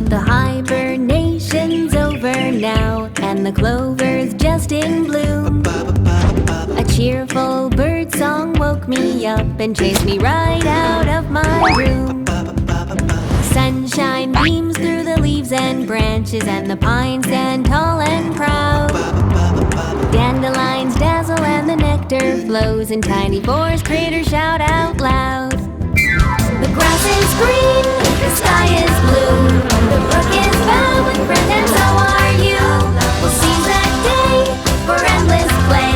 The hibernation's over now, and the clover's just in bloom. A cheerful bird song woke me up and chased me right out of my room. Sunshine beams through the leaves and branches, and the pines stand tall and proud. Dandelions dazzle and the nectar flows, and tiny forest critters shout out loud. The grass is green, the sky is blue, the brook is filled with friends, and so are you. We'll seize that day for endless play.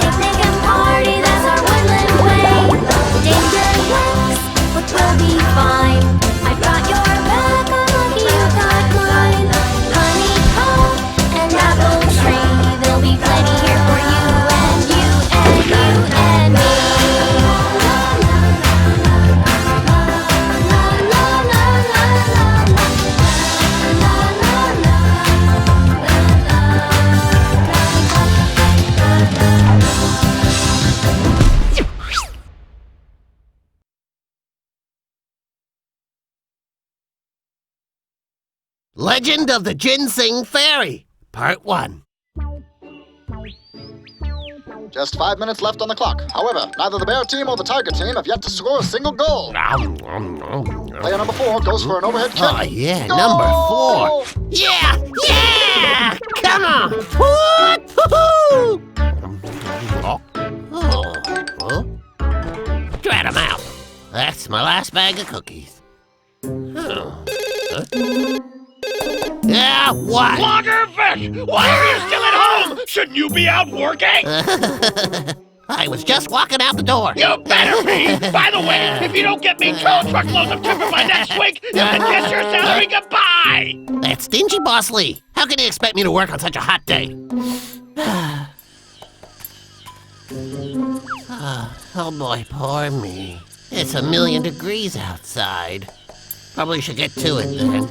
Picnic and party, that's our woodland way. Danger lurks, but we'll be fine. I've got your back, I'm lucky you got mine. Honeycomb and apple tree, there'll be plenty here for you and you and you and me. Legend of the Ginseng Fairy, Part 1. Just 5 minutes left on the clock. However, neither the bear team or the tiger team have yet to score a single goal. Player number 4 goes for an overhead kick. Oh, yeah, Goal! number 4. Yeah, yeah! Come on! Woo-hoo-hoo! Drat 'em out. That's my last bag of cookies. Yeah, what? Logger Vick! Why are you still at home? Shouldn't you be out working? I was just walking out the door. You better be! By the way, if you don't get me 2 truckloads of timber by next week, you can kiss your salary goodbye! That's stingy, Boss Lee. How can he expect me to work on such a hot day? Oh boy, poor me. It's 1,000,000 degrees outside. Probably should get to it then.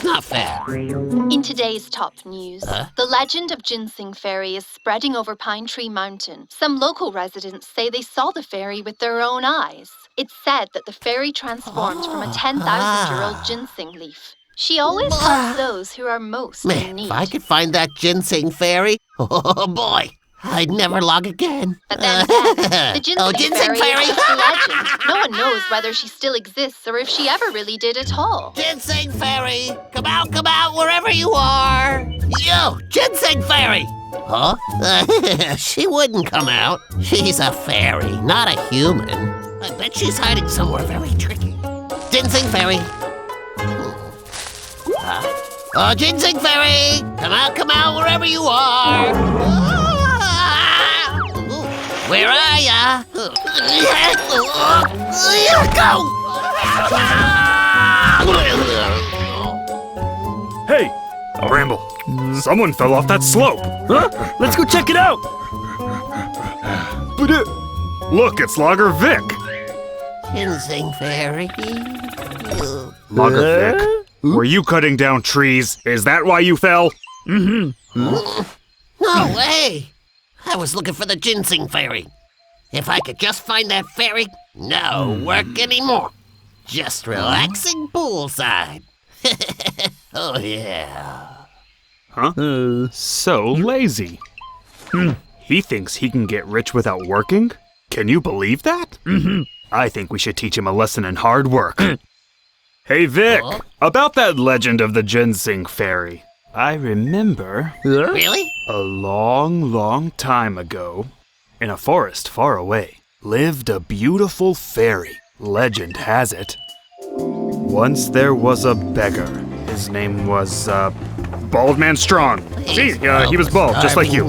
Not fair. In today's top news, the legend of Ginseng Fairy is spreading over Pine Tree Mountain. Some local residents say they saw the fairy with their own eyes. It's said that the fairy transformed from a 10,000-year-old ginseng leaf. She always helps those who are most in Man, need. if I could find that ginseng fairy, oh boy, I'd never log again. But then again, the Ginseng, Ginseng Fairy is just a legend. No one knows whether she still exists or if she ever really did at all. Ginseng Fairy, come out, wherever you are. Yo, Ginseng Fairy. Huh? She wouldn't come out. She's a fairy, not a human. I bet she's hiding somewhere very tricky. Ginseng Fairy. Oh, Ginseng Fairy, come out, wherever you are. Where are ya? Go! Hey, Bramble, someone fell off that slope. Huh? Let's go check it out. But look, it's Logger Vick. Ginseng Fairy. Logger Vick, were you cutting down trees? Is that why you fell? No way! I was looking for the Ginseng Fairy. If I could just find that fairy, no work anymore. Just relaxing poolside. Oh, yeah. Huh? So lazy. He thinks he can get rich without working? Can you believe that? I think we should teach him a lesson in hard work. Hey, Vic, about that legend of the Ginseng Fairy. I remember... Really? A long, long time ago, in a forest far away, lived a beautiful fairy. Legend has it. Once there was a beggar. His name was, Bald Man Strong. See, he was bald, just like you.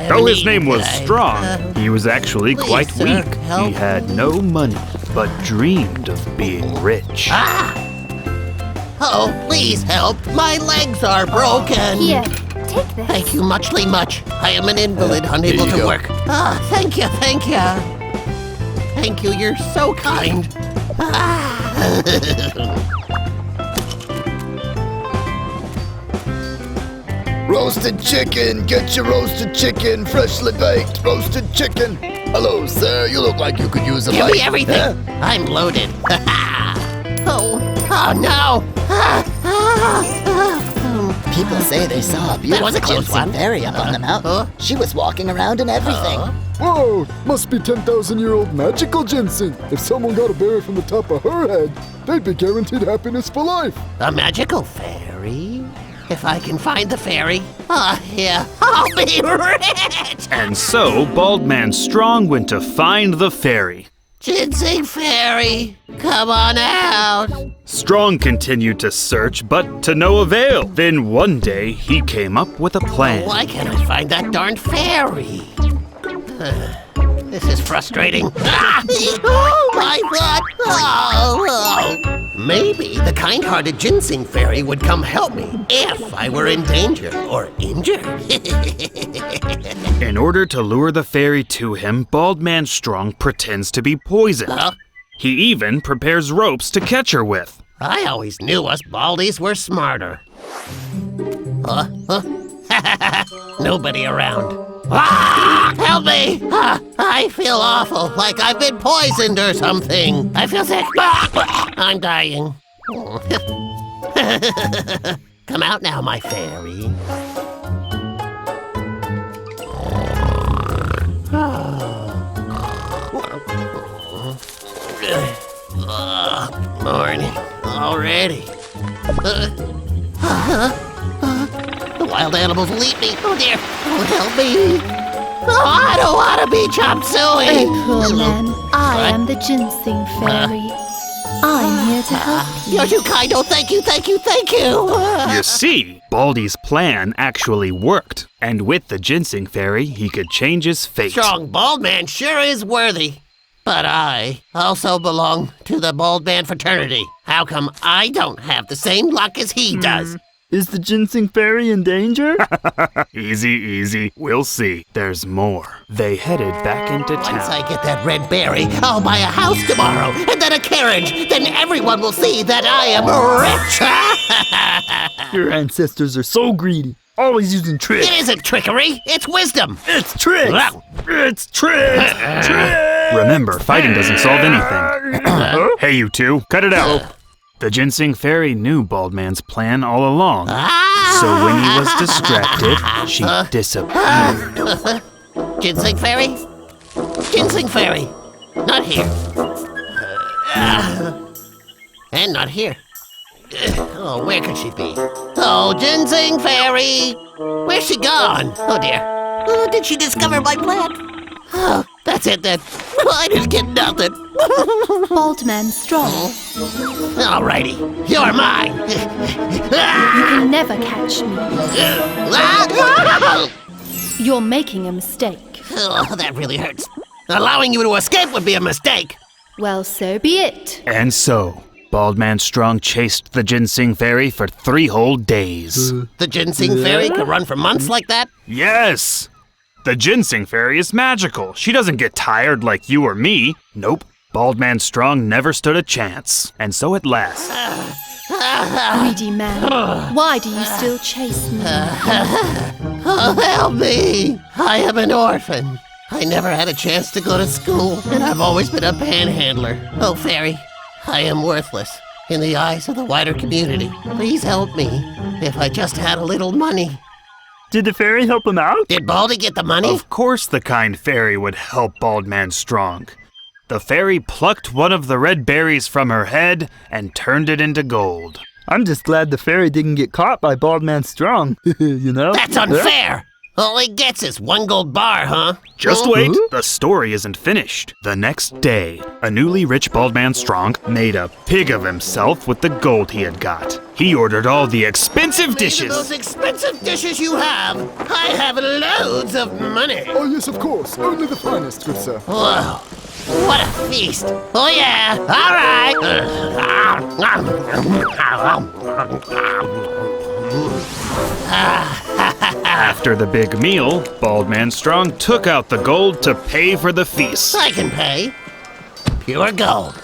Though his name was Strong, he was actually quite weak. He had no money, but dreamed of being rich. Oh, please help. My legs are broken. Here, take this. Thank you muchly much. I am an invalid, unable to work. Thank you. Thank you, you're so kind. Roasted chicken, get your roasted chicken, freshly baked roasted chicken. Hello, sir, you look like you could use a Give bite. me everything. Huh? I'm loaded. oh no. People say they saw a That was a beautiful close ginseng one. fairy up on the mountain. She was walking around and everything. Whoa! Must be 10,000-year-old magical ginseng. If someone got a berry from the top of her head, they'd be guaranteed happiness for life. A magical fairy? If I can find the fairy, yeah, I'll be rich! And so, Bald Man Strong went to find the fairy. Ginseng fairy, come on out! Strong continued to search, but to no avail. Then one day, he came up with a plan. Why can't I find that darn fairy? This is frustrating. Oh, my butt! Oh. Maybe the kind-hearted ginseng fairy would come help me if I were in danger or injured. In order to lure the fairy to him, Bald Man Strong pretends to be poisoned. Huh? He even prepares ropes to catch her with. I always knew us baldies were smarter. Nobody around. Ah! Help me! I feel awful, like I've been poisoned or something. I feel sick. I'm dying. Come out now, my fairy. Morning already. The wild animals will eat me. Oh dear. Oh, help me. Oh, I don't want to be chop suey. Oh, poor man. I am the ginseng fairy. I'm here to help you. You're too kind. Oh, thank you, thank you, thank you. You see, Baldy's plan actually worked. And with the ginseng fairy, he could change his fate. Strong bald man sure is worthy. But I also belong to the bald man fraternity. How come I don't have the same luck as he does? Is the ginseng fairy in danger? Easy, easy. We'll see. There's more. They headed back into town. Once I get that red berry, I'll buy a house tomorrow, and then a carriage. Then everyone will see that I am rich. Your ancestors are so greedy, always using tricks. It isn't trickery, it's wisdom. It's tricks! Wow. It's tricks! Tricks! Remember, fighting doesn't solve anything. Hey, you two, cut it out. The ginseng fairy knew Bald Man's plan all along. So when he was distracted, she disappeared. Ginseng fairy? Ginseng fairy. Not here. And not here. Oh, where could she be? Oh, ginseng fairy! Where's she gone? Oh dear. Oh, did she discover my plan? Oh, that's it then. I didn't get nothing. Bald man strong. Alrighty, you're mine. You can never catch me. You're making a mistake. Oh, that really hurts. Allowing you to escape would be a mistake. Well, so be it. And so, Bald Man Strong chased the ginseng fairy for 3 whole days. The ginseng fairy could run for months like that? Yes! The ginseng fairy is magical. She doesn't get tired like you or me. Nope. Bald Man Strong never stood a chance. And so at last... Greedy man. Why do you still chase me? Oh, help me! I am an orphan. I never had a chance to go to school, and I've always been a panhandler. Oh, fairy, I am worthless in the eyes of the wider community. Please help me if I just had a little money. Did the fairy help him out? Did Baldy get the money? Of course the kind fairy would help Bald Man Strong. The fairy plucked one of the red berries from her head and turned it into gold. I'm just glad the fairy didn't get caught by Bald Man Strong, you know? That's unfair! All he gets is 1 gold bar, huh? Just wait, the story isn't finished. The next day, a newly rich Bald Man Strong made a pig of himself with the gold he had got. He ordered all the expensive dishes. Those expensive dishes you have. I have loads of money. Oh, yes, of course. Only the finest, good sir. Whoa, what a feast. Oh, yeah, all right. After the big meal, Bald Man Strong took out the gold to pay for the feast. I can pay. Pure gold.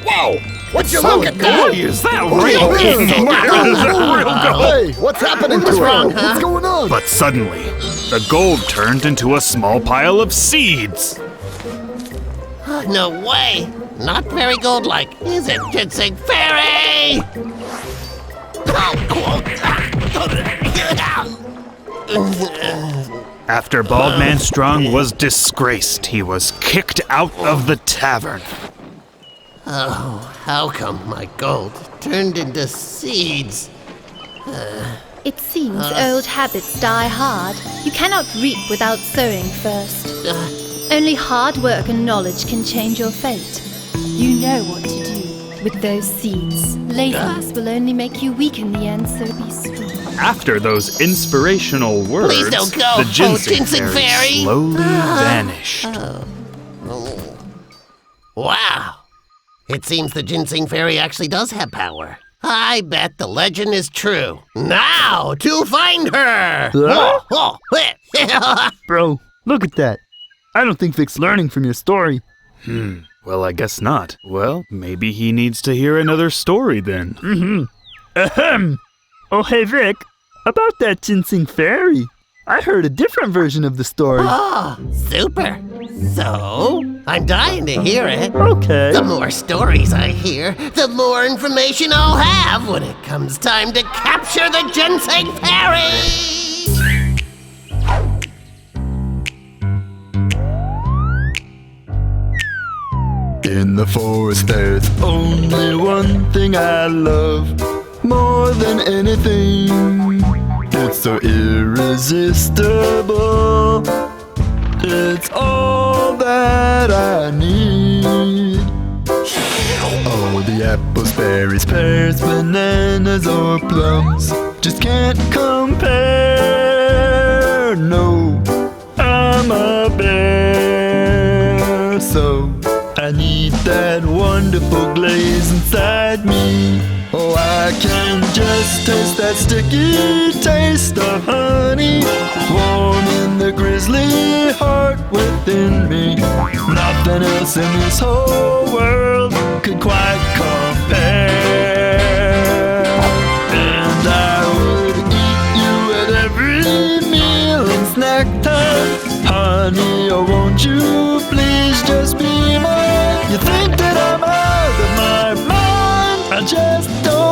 Whoa! Would you look at that? Boy, is that real? Hey, what's happening to wrong, huh? What's going on? But suddenly, the gold turned into a small pile of seeds. No way! Not very gold-like, is it, Ginseng Fairy? After Baldman Strong was disgraced, he was kicked out of the tavern. Oh, how come my gold turned into seeds? It seems old habits die hard. You cannot reap without sowing first. Only hard work and knowledge can change your fate. You know what to do with those seeds. Laziness will only make you weak in the end, so be strong. After those inspirational words, Please don't go. the Ginseng, Ginseng Fairy slowly vanished. Wow! It seems the Ginseng Fairy actually does have power. I bet the legend is true. Now, to find her! Bro, look at that. I don't think Vic's learning from your story. Well, I guess not. Well, maybe he needs to hear another story then. Ahem. Oh, hey, Vic. About that Ginseng Fairy. I heard a different version of the story. Oh, super. So, I'm dying to hear it. Okay. The more stories I hear, the more information I'll have when it comes time to capture the Ginseng Fairy! In the forest there's only one thing I love more than anything. It's so irresistible. It's all that I need. Oh, the apples, berries, pears, bananas, or plums just can't compare. No, I'm a bear, so I need that wonderful glaze inside me. Oh, I can just taste that sticky taste of honey, warm in the grizzly heart within me. Nothing else in this whole world could quite compare. And I would eat you at every meal and snack time. Honey, oh, won't you please just be mine? You think that I'm out of my mind? I just don't